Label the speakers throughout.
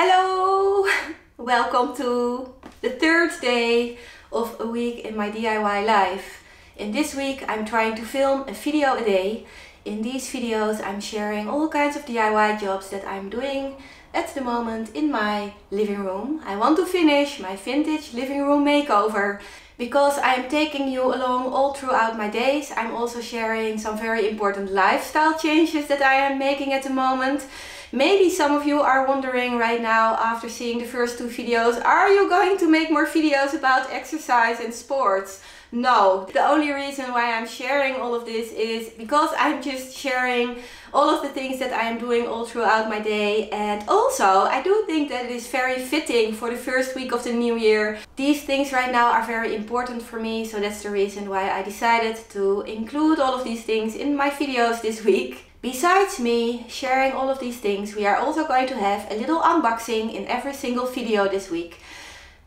Speaker 1: Hello! Welcome to the third day of a week in my DIY life. In this week I'm trying to film a video a day. In these videos I'm sharing all kinds of DIY jobs that I'm doing at the moment in my living room. I want to finish my vintage living room makeover. Because I am taking you along all throughout my days, I'm also sharing some very important lifestyle changes that I am making at the moment. Maybe some of you are wondering right now after seeing the first two videos, are you going to make more videos about exercise and sports? No, the only reason why I'm sharing all of this is because I'm just sharing all of the things that I am doing all throughout my day. And also I do think that it is very fitting for the first week of the new year. These things right now are very important for me, so that's the reason why I decided to include all of these things in my videos this week. Besides me sharing all of these things, we are also going to have a little unboxing in every single video this week.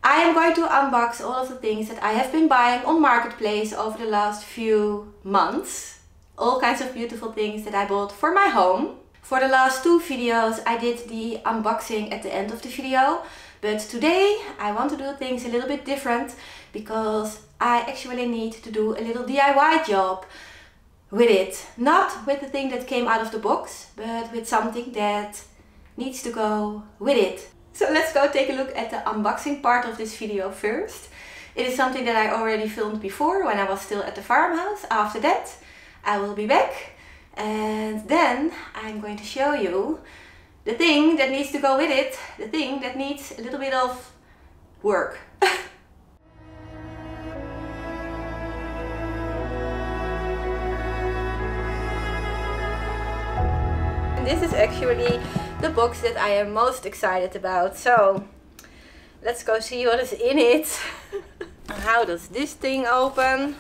Speaker 1: I am going to unbox all of the things that I have been buying on Markerplace over the last few months. All kinds of beautiful things that I bought for my home. For the last two videos I did the unboxing at the end of the video. But today I want to do things a little bit different because I actually need to do a little DIY job with it. Not with the thing that came out of the box, but with something that needs to go with it. So let's go take a look at the unboxing part of this video first. It is something that I already filmed before when I was still at the farmhouse. After that I will be back and then I'm going to show you the thing that needs to go with it. The thing that needs a little bit of work. This is actually the box that I am most excited about. So let's go see what is in it. How does this thing open?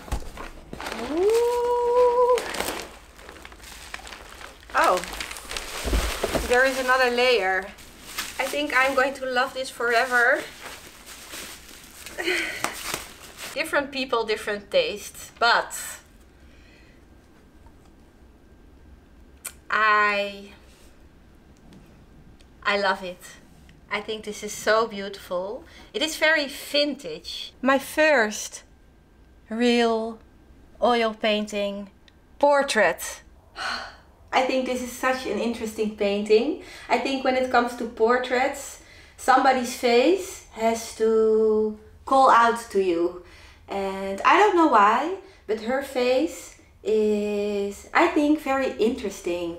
Speaker 1: Ooh. Oh, there is another layer. I think I'm going to love this forever. Different people, different tastes, but I love it. I think this is so beautiful. It is very vintage. My first real oil painting portrait. I think this is such an interesting painting. I think when it comes to portraits, somebody's face has to call out to you. And I don't know why, but her face is, I think, very interesting.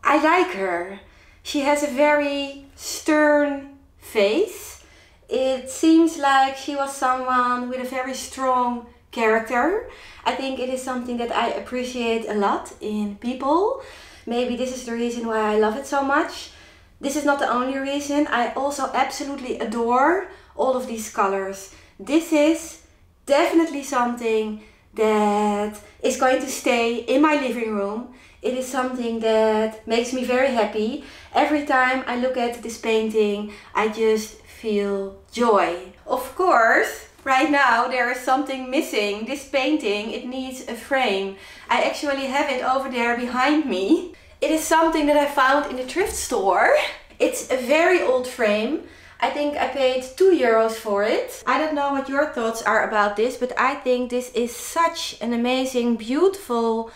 Speaker 1: I like her. She has a very stern face. It seems like she was someone with a very strong character. I think it is something that I appreciate a lot in people. Maybe this is the reason why I love it so much. This is not the only reason. I also absolutely adore all of these colors. This is definitely something that is going to stay in my living room. It is something that makes me very happy. Every time I look at this painting, I just feel joy. Of course, right now there is something missing. This painting, it needs a frame. I actually have it over there behind me. It is something that I found in the thrift store. It's a very old frame. I think I paid €2 for it. I don't know what your thoughts are about this, but I think this is such an amazing, beautiful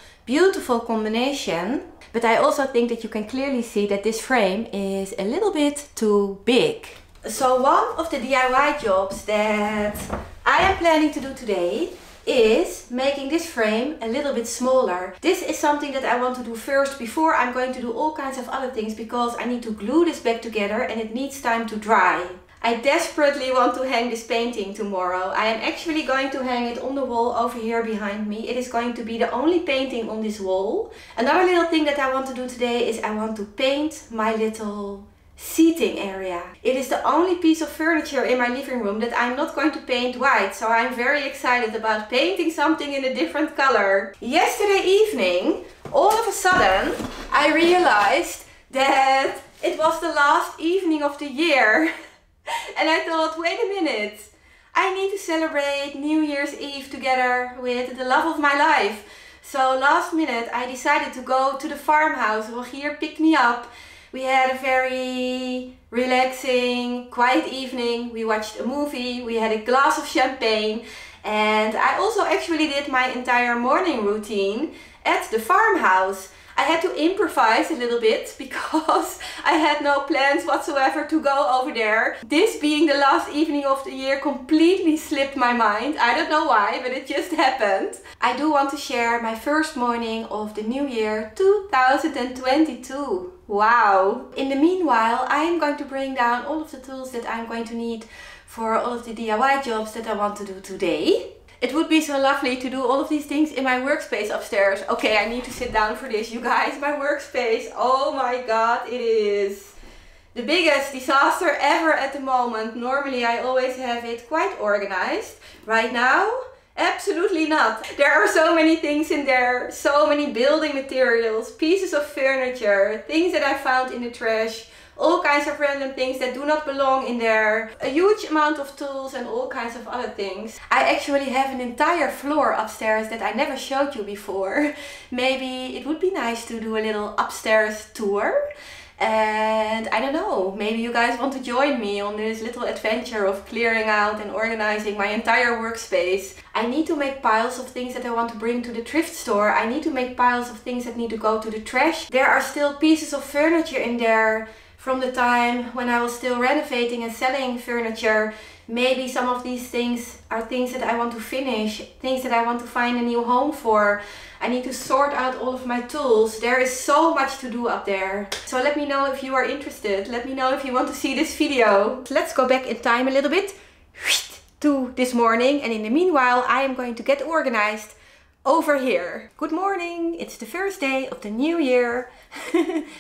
Speaker 1: combination. But I also think that you can clearly see that this frame is a little bit too big. So one of the DIY jobs that I am planning to do today is making this frame a little bit smaller. This is something that I want to do first before I'm going to do all kinds of other things, because I need to glue this back together and it needs time to dry. I desperately want to hang this painting tomorrow. I am actually going to hang it on the wall over here behind me. It is going to be the only painting on this wall. Another little thing that I want to do today is I want to paint my little seating area. It is the only piece of furniture in my living room that I'm not going to paint white, so I'm very excited about painting something in a different color. Yesterday evening, all of a sudden, I realized that it was the last evening of the year. And I thought, wait a minute, I need to celebrate New Year's Eve together with the love of my life. So last minute I decided to go to the farmhouse. Rogier picked me up We had a very relaxing, quiet evening. We watched a movie, we had a glass of champagne, and I also actually did my entire morning routine at the farmhouse. I had to improvise a little bit because I had no plans whatsoever to go over there. This being the last evening of the year completely slipped my mind. I don't know why, but it just happened. I do want to share my first morning of the new year 2022. Wow! In the meanwhile, I am going to bring down all of the tools that I'm going to need for all of the DIY jobs that I want to do today. It would be so lovely to do all of these things in my workspace upstairs. Okay, I need to sit down for this, you guys. My workspace, oh my god, it is the biggest disaster ever at the moment. Normally I always have it quite organized. Right now, absolutely not. There are so many things in there, so many building materials, pieces of furniture, things that I found in the trash. All kinds of random things that do not belong in there. A huge amount of tools and all kinds of other things. I actually have an entire floor upstairs that I never showed you before. Maybe it would be nice to do a little upstairs tour. And I don't know, maybe you guys want to join me on this little adventure of clearing out and organizing my entire workspace. I need to make piles of things that I want to bring to the thrift store. I need to make piles of things that need to go to the trash. There are still pieces of furniture in there from the time when I was still renovating and selling furniture. Maybe some of these things are things that I want to finish, things that I want to find a new home for. I need to sort out all of my tools. There is so much to do up there. So let me know if you are interested. Let me know if you want to see this video. Let's go back in time a little bit to this morning, and in the meanwhile I am going to get organized over here. Good morning, it's the first day of the new year.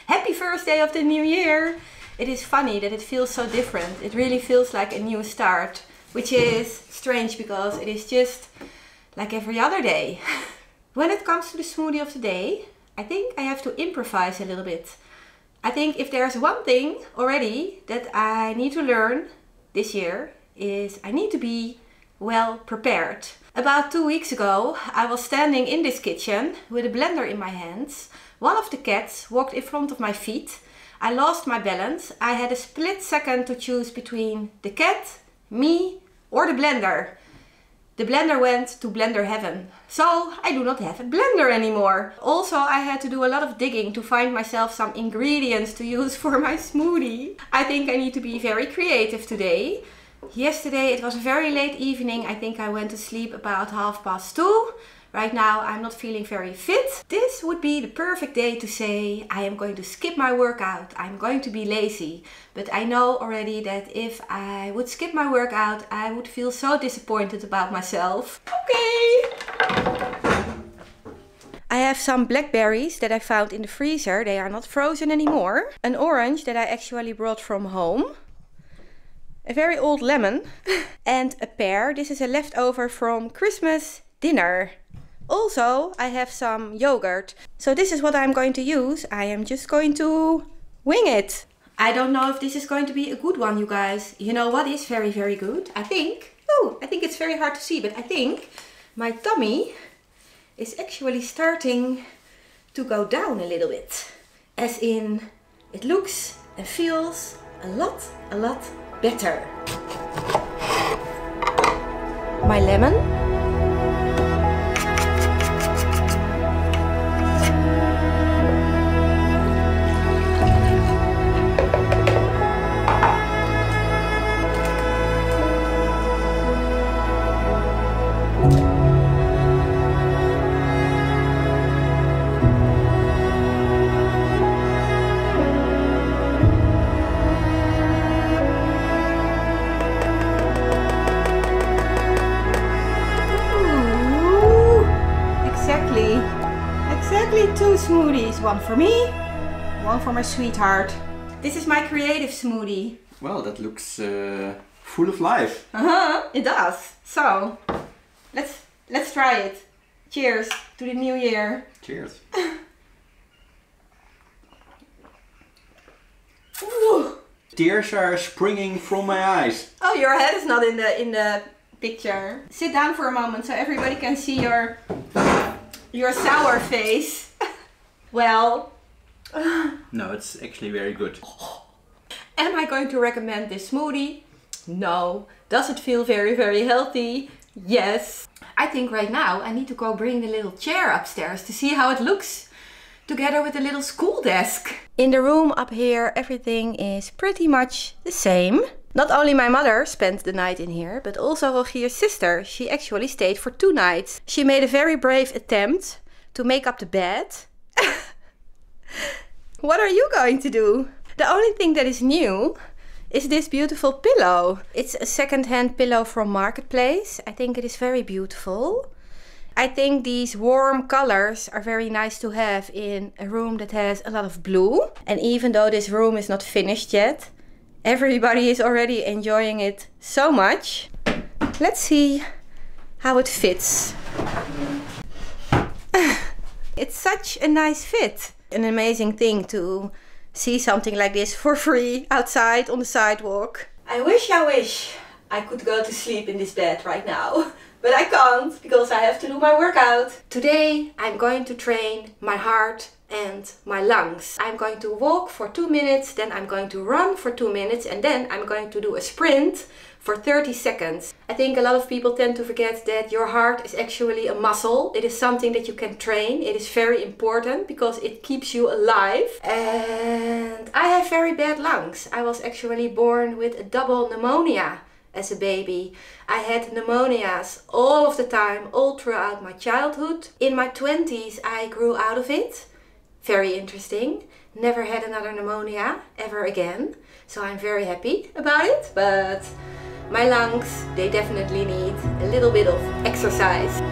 Speaker 1: Happy first day of the new year. It is funny that it feels so different. It really feels like a new start, which is strange because it is just like every other day. When it comes to the smoothie of the day, I think I have to improvise a little bit. I think if there's one thing already that I need to learn this year is I need to be well prepared. About 2 weeks ago, I was standing in this kitchen with a blender in my hands. One of the cats walked in front of my feet. I lost my balance. I had a split second to choose between the cat, me, or the blender. The blender went to blender heaven. So I do not have a blender anymore. Also, I had to do a lot of digging to find myself some ingredients to use for my smoothie. I think I need to be very creative today. Yesterday it was a very late evening. I think I went to sleep about 2:30. Right now I'm not feeling very fit. This would be the perfect day to say I am going to skip my workout. I'm going to be lazy. But I know already that if I would skip my workout, I would feel so disappointed about myself. Okay. I have some blackberries that I found in the freezer. They are not frozen anymore. An orange that I actually brought from home. A very old lemon and a pear. This is a leftover from Christmas dinner. Also, I have some yogurt. So this is what I'm going to use. I am just going to wing it. I don't know if this is going to be a good one, you guys. You know what is very, very good? I think it's very hard to see, but I think my tummy is actually starting to go down a little bit. As in, it looks and feels a lot better. My lemon. Two smoothies, one for me, one for my sweetheart. This is my creative smoothie.
Speaker 2: Well, that looks full of life.
Speaker 1: It does. So, let's try it. Cheers to the new year.
Speaker 2: Cheers. Tears are springing from my eyes.
Speaker 1: Oh, your head is not in the picture. Sit down for a moment so everybody can see your sour face. Well,
Speaker 2: No, it's actually very good.
Speaker 1: Am I going to recommend this smoothie? No. Does it feel very, very healthy? Yes. I think right now I need to go bring the little chair upstairs to see how it looks together with the little school desk. In the room up here, everything is pretty much the same. Not only my mother spent the night in here, but also Rogier's sister. She actually stayed for 2 nights. She made a very brave attempt to make up the bed. What are you going to do? The only thing that is new is this beautiful pillow. It's a second-hand pillow from Markerplace. I think it is very beautiful. I think these warm colors are very nice to have in a room that has a lot of blue. And even though this room is not finished yet, everybody is already enjoying it so much. Let's see how it fits. It's such a nice fit. An amazing thing to see something like this for free outside on the sidewalk. I wish I could go to sleep in this bed right now. But I can't, because I have to do my workout. Today I'm going to train my heart and my lungs. I'm going to walk for 2 minutes, then I'm going to run for 2 minutes, and then I'm going to do a sprint for 30 seconds. I think a lot of people tend to forget that your heart is actually a muscle. It is something that you can train. It is very important because it keeps you alive. And I have very bad lungs. I was actually born with a double pneumonia as a baby. I had pneumonias all of the time, all throughout my childhood. In my 20s I grew out of it. Very interesting. Never had another pneumonia ever again. So I'm very happy about it. But my lungs, they definitely need a little bit of exercise.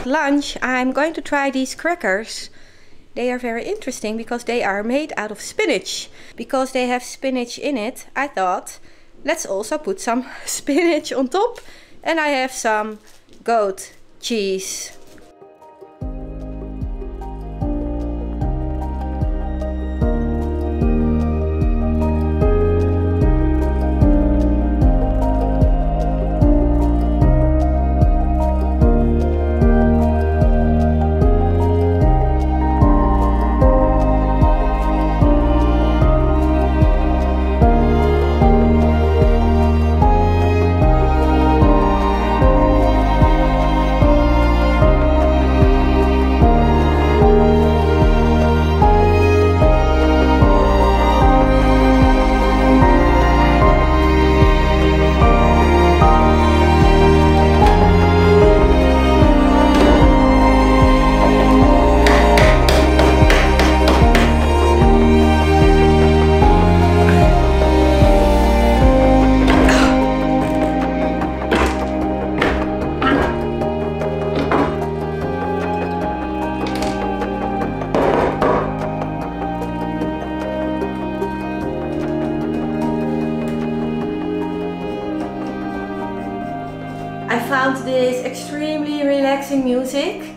Speaker 1: Lunch, I'm going to try these crackers. They are very interesting because they are made out of spinach. Because they have spinach in it, I thought, let's also put some spinach on top. And I have some goat cheese. I found this extremely relaxing music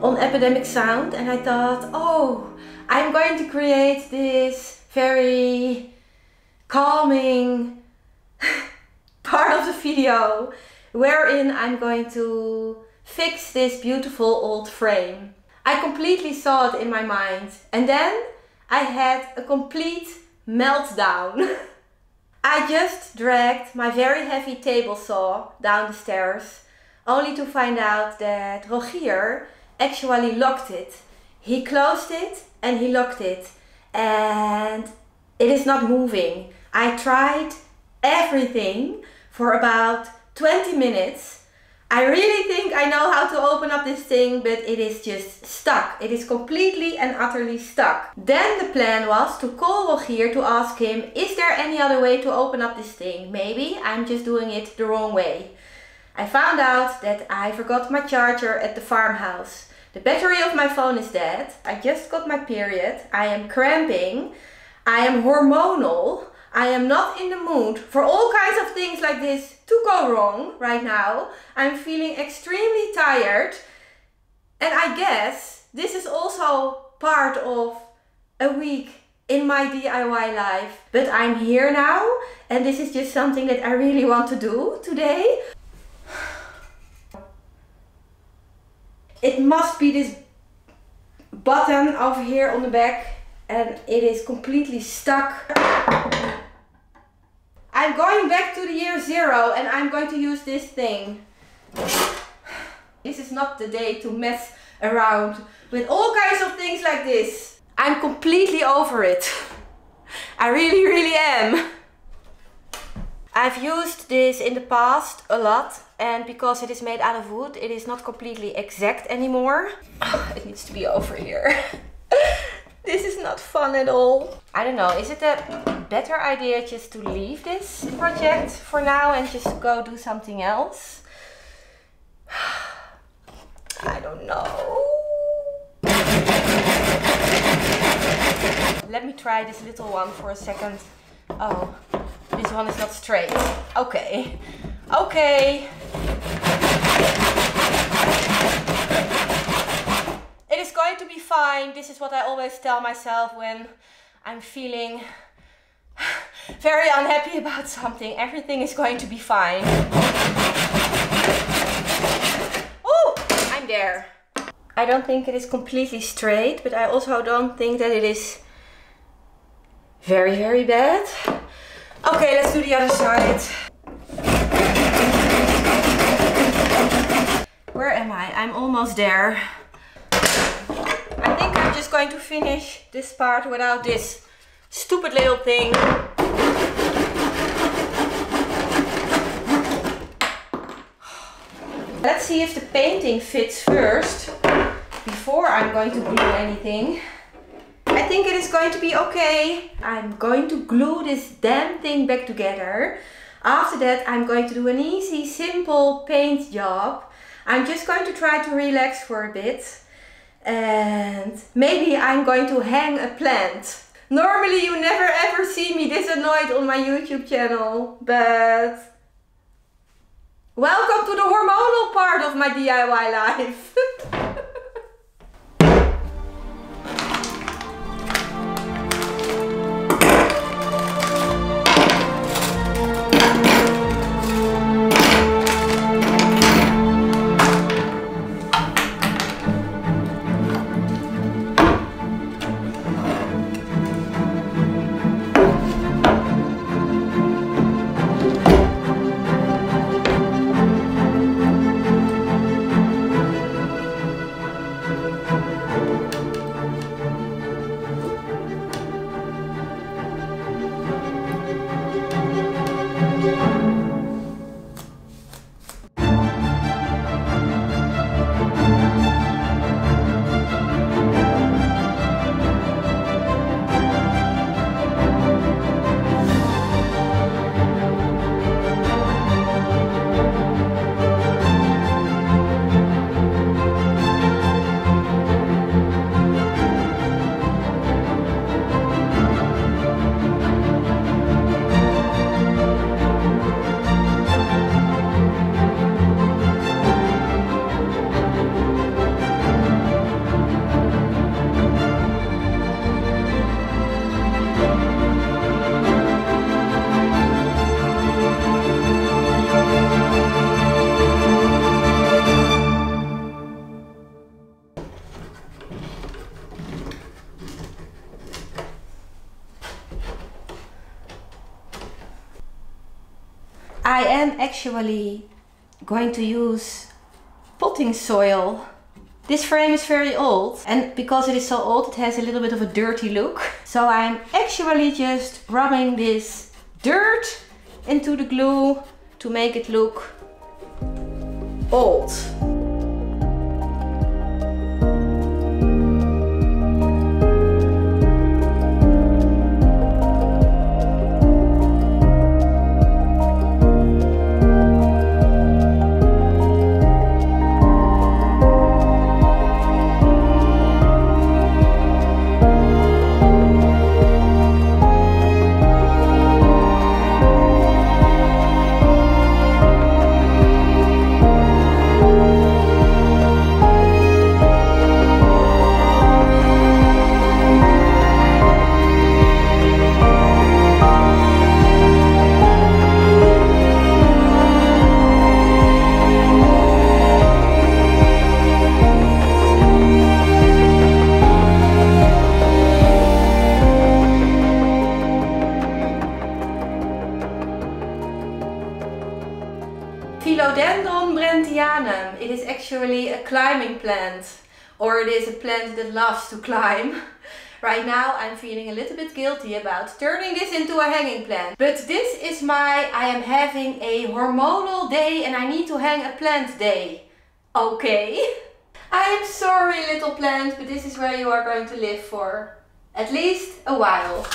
Speaker 1: on Epidemic Sound and I thought, oh, I'm going to create this very calming part of the video wherein I'm going to fix this beautiful old frame. I completely saw it in my mind and then I had a complete meltdown. I just dragged my very heavy table saw down the stairs only to find out that Rogier actually locked it. He closed it and he locked it and it is not moving. I tried everything for about 20 minutes. I really think I know how to open up this thing, but it is just stuck. It is completely and utterly stuck. Then the plan was to call Rogier to ask him, is there any other way to open up this thing? Maybe I'm just doing it the wrong way. I found out that I forgot my charger at the farmhouse. The battery of my phone is dead. I just got my period. I am cramping. I am hormonal. I am not in the mood for all kinds of things like this to go wrong right now. I'm feeling extremely tired. And I guess this is also part of a week in my DIY life. But I'm here now and this is just something that I really want to do today. It must be this button over here on the back and it is completely stuck. I'm going back to the year 0 and I'm going to use this thing. This is not the day to mess around with all kinds of things like this. I'm completely over it. I really, really am. I've used this in the past a lot, and because it is made out of wood, it is not completely exact anymore. It needs to be over here. This is not fun at all. I don't know, is it a better idea just to leave this project for now and just go do something else? I don't know. Let me try this little one for a second. Oh, this one is not straight. Okay. Okay. It is going to be fine. This is what I always tell myself when I'm feeling very unhappy about something. Everything is going to be fine. Oh, I'm there. I don't think it is completely straight, but I also don't think that it is very, very bad. Okay, let's do the other side. Where am I? I'm almost there. I think I'm just going to finish this part without this stupid little thing. Let's see if the painting fits first before I'm going to glue anything. I think it is going to be okay. I'm going to glue this damn thing back together. After that, I'm going to do an easy, simple paint job. I'm just going to try to relax for a bit. And maybe I'm going to hang a plant. Normally you never ever see me this annoyed on my YouTube channel, but welcome to the hormonal part of my DIY life. I am actually going to use potting soil. This frame is very old, and because it is so old it has a little bit of a dirty look. So I'm actually just rubbing this dirt into the glue to make it look old. Philodendron brentianum. It is actually a climbing plant, or it is a plant that loves to climb. Right now I'm feeling a little bit guilty about turning this into a hanging plant. But this is I am having a hormonal day and I need to hang a plant day. Okay. I am sorry, little plant, but this is where you are going to live for at least a while.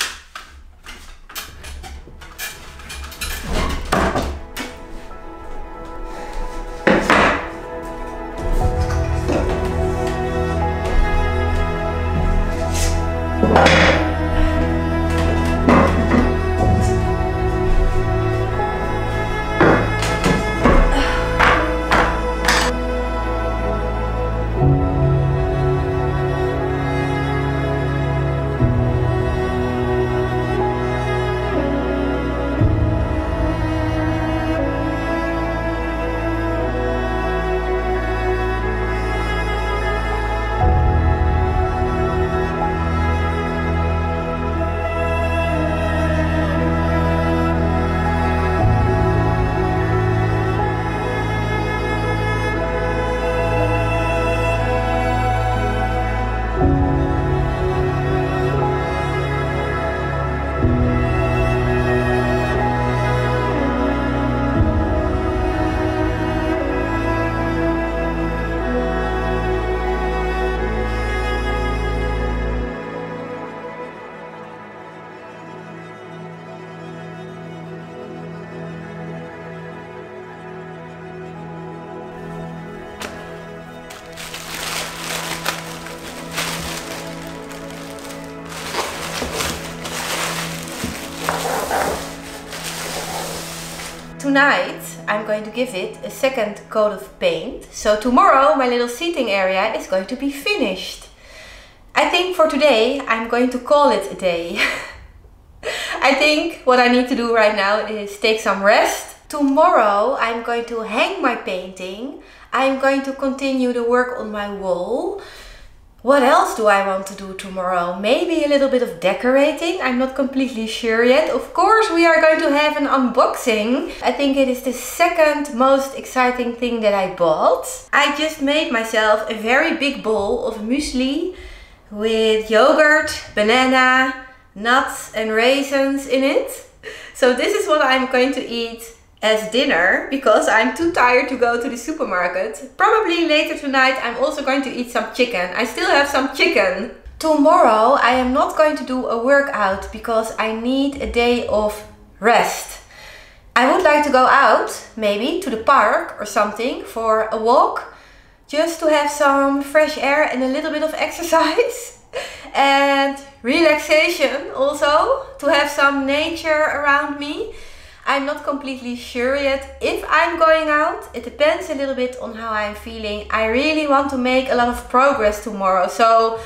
Speaker 1: Tonight I'm going to give it a second coat of paint. So tomorrow my little seating area is going to be finished. I think for today I'm going to call it a day. I think what I need to do right now is take some rest. Tomorrow I'm going to hang my painting. I'm going to continue the work on my wall. What else do I want to do tomorrow? Maybe a little bit of decorating. I'm not completely sure yet. Of course, we are going to have an unboxing. I think it is the second most exciting thing that I bought. I just made myself a very big bowl of muesli with yogurt, banana, nuts and raisins in it. So this is what I'm going to eat as dinner, because I'm too tired to go to the supermarket. Probably later tonight I'm also going to eat some chicken. I still have some chicken. Tomorrow I am not going to do a workout because I need a day of rest. I would like to go out, maybe to the park or something, for a walk, just to have some fresh air and a little bit of exercise. And relaxation also, to have some nature around me. I'm not completely sure yet if I'm going out. It depends a little bit on how I'm feeling. I really want to make a lot of progress tomorrow, so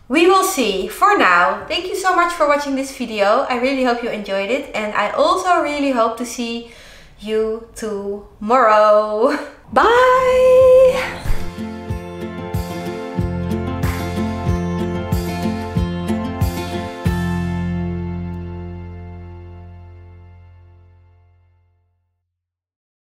Speaker 1: we will see. For now, thank you so much for watching this video. I really hope you enjoyed it, and I also really hope to see you tomorrow. Bye!